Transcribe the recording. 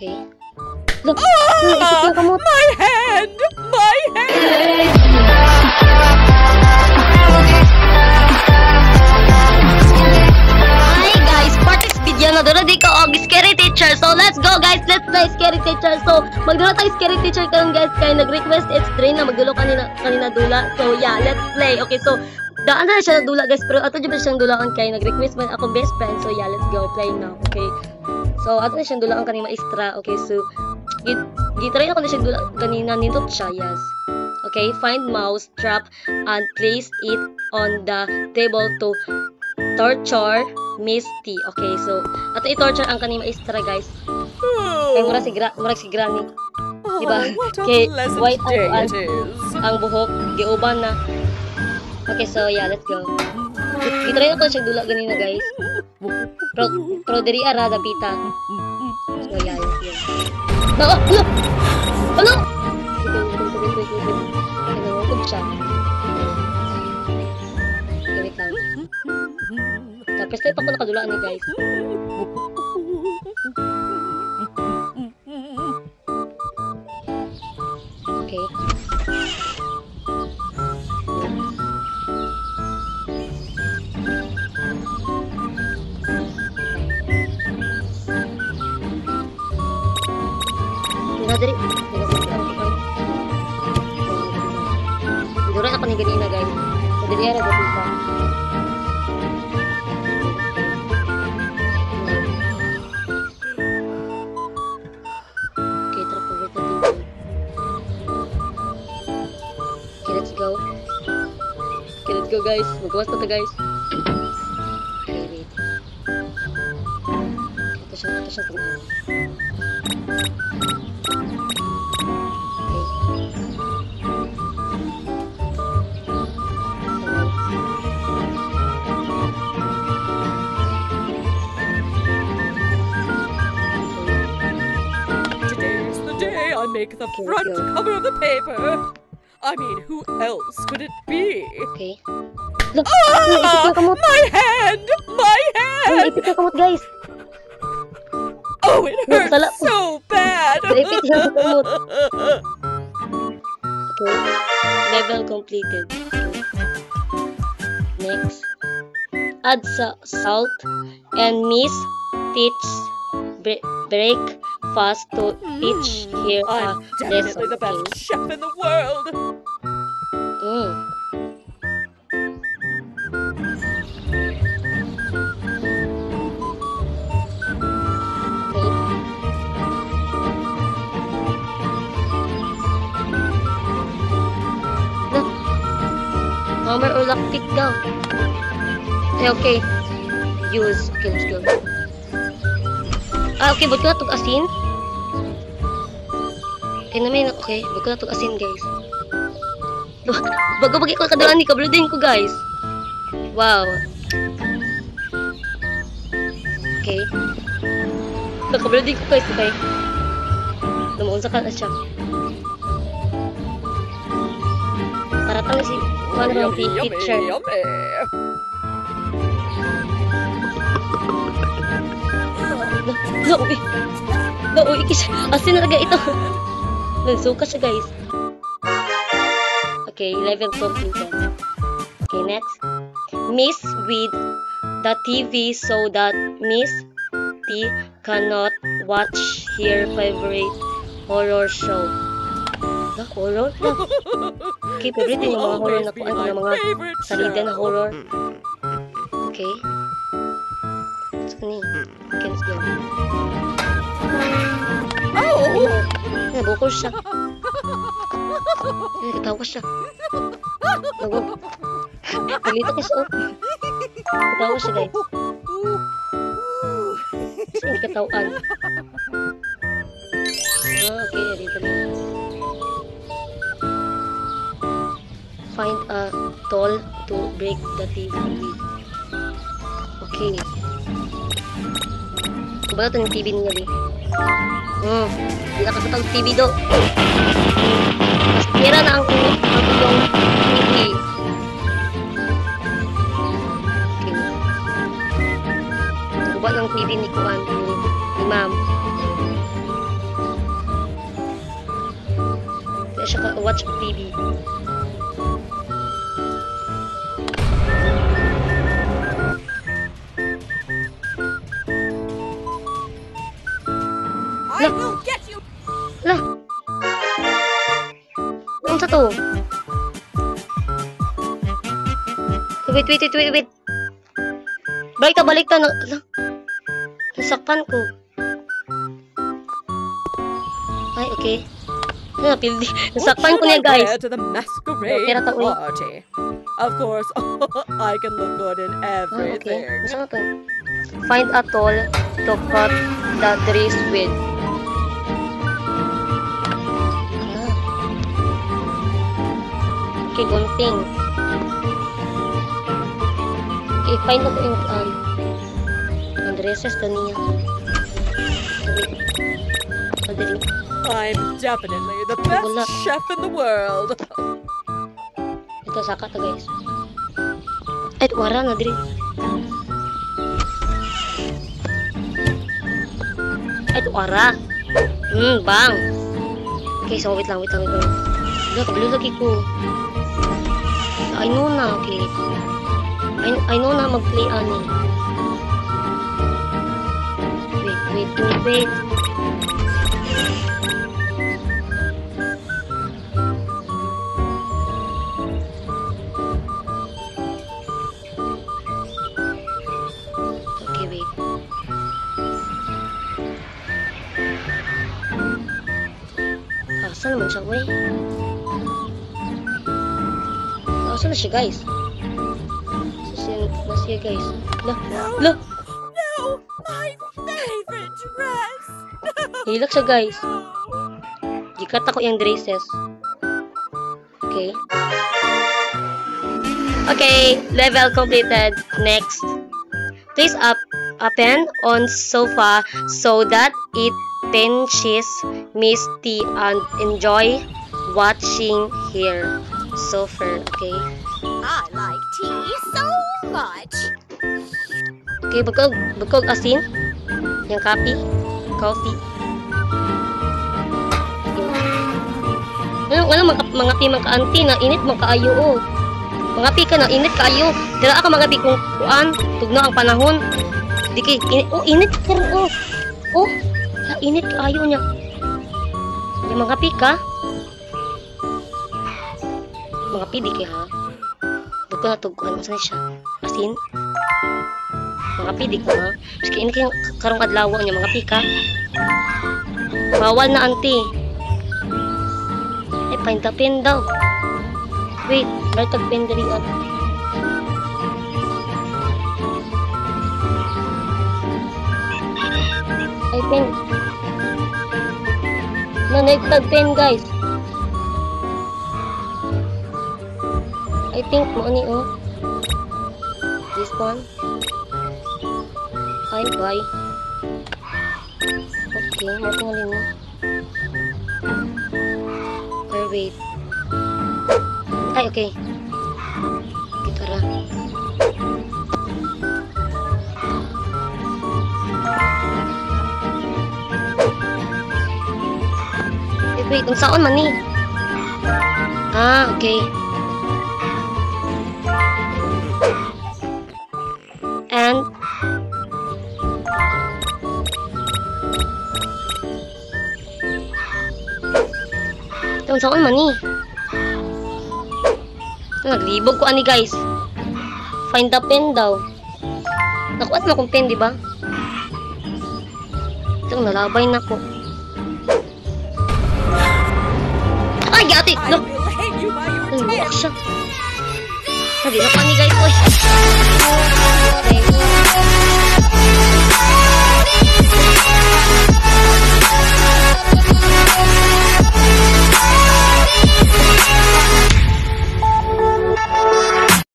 Okay. Look! Isip yung kamot! My hand! My hand! Hi guys! For this video na doon na ko og Scary Teacher. So let's go guys! Let's play Scary Teacher. So magdulo tayo Scary Teacher karon guys. Kaya nag-request it's train na magdulo kanina dula. So yeah, let's play. Okay, so daan na siya dula guys. Pero ato dyan siyang dulaan kaya nag-request man ako best friend. So yeah, let's go play now. Okay. So ato na siyang dulaan kanina maestra. Okay, so gitry na ko na siyang dulaan kanina nindot siya. Yes. Okay, find mouse trap and place it on the table to torture Miss T. Okay, so ato i-torture ang kanina maestra guys. Kaya murag si Granny. Diba? Okay, white ang buhok, giuban na. Okay, so yeah, let's go. Gitry na ko siyang dula ganina guys. Pro diri ara dapita. So yeah, yes. Oh, look! Hello! Ano siya? Wait lang. Tapos tayo pa ko nakadulaan ni guys. Okay. Dari Dura ako ni ganina guys. Diri ara dapita. Okay, tara po dito. Okay, let's go. Okay, let's go guys. Magawas na to guys. Okay, wait. Ito siya. I make the front cover of the paper. I mean, who else could it be? Okay. Look! Naipit yung kamot! My hand! My hand! Naipit yung kamot, guys! Oh, it hurts so bad! Naipit yung kamot. Okay. Level completed. Next. Add salt and Miss teach break fast to teach here a lesson. I'm definitely the best chef in the world. Hammer or lockpick daw. Okay. Use. Okay, let's go. Okay, ba't ko na itong asin? Okay naman, okay. Ba't ko na itong asin, guys. Bago ko kadulaan ni kabloodin ko, guys. Wow. Okay. Kabloodin ko, guys, okay. Lumuunsa ka na siya. Paratang si one of the teacher. No, ikis. Asin na talaga ito. Nagsuka siya, guys. Okay, level completed. Okay, next. Miss with the TV so that Miss T cannot watch her favorite horror show. Na horror? Okay, favorite yung mga horror na po. Ano na mga salida na horror. Okay. Okay, let's go. Oh! Nabukol siya. Katawa siya. Palito ka siya. Katawa siya, guys. Kasi hindi katawaan. Okay. Dito na. Find a tool to break the TV with. Okay. Ba ito yung TV niya, di? Hindi nakasatang TV do. Mas tira na ang yung TV. Okay. Nakuha ng TV ni Kuan, ni Ma'am. Di siya ka-watch TV. I will get you. Lah. Ano sa to? Wait. Balik ta. Nasakpan ko. Ay, okay. Napildi. Nasakpan ko niya, guys. To the masquerade Okay, rata, uy. party. Of course, I can look good in everything. Okay. Saan to? Find a tool to cut the dress with. Okay, gunting. Okay, find na to yung ang dresses to niya. Madali. I'm definitely the best Wala. chef in the world. Ito, saka to, guys. Ay, wara na, diri. Ay, wara. Bang. Okay, so wait lang. Look, blue lagi ko. I know na, okay. I know na mag-play ani. Wait. Okay, wait. Saan naman siya, wey? Saan na siya, guys? Siya, guys. Lah. No, my favorite dress. Hilak siya, guys. Gikat ako yung dresses. Okay. Okay, level completed. Next. Place a pen on sofa so that it pinches Misty and enjoy watching her suffer. Okay. I like tea so much. Okay, bagkog asin. Yung coffee. Wala mga pi mga auntie na init magkaayo oh. Mga pi ka na init kaayo. Dira ka mga pi kung kuan tugno ang panahon. Diki init pero oh. Oh, sa init kaayo niya. Yung mga pi ka. Mga pi diki ha. Bagko na tuguan sa siya. Asin. Mga pi diki ha. Miski init kayong karong adlaw niya mga pi ka. Bawal na auntie. Find the pen daw. Wait, may tag-pen dali at. Ay, pen. Nag-tag-pen, guys. I think mo ni oh. This one. Ay, bye. Okay, matungalin mo. Wait. Ay, okay. Gitara. Wait, kung saan man ni? Ah, okay. And kung saan man ni? Naglibog ko ani guys. Find the pen daw. Nakuha na akong pen, di ba? Itong nalabay na ko. Ay, gati! I Look! will hang you by your Ay, tail. buwak siya. Hindi na pa ni guys. Oy! Okay.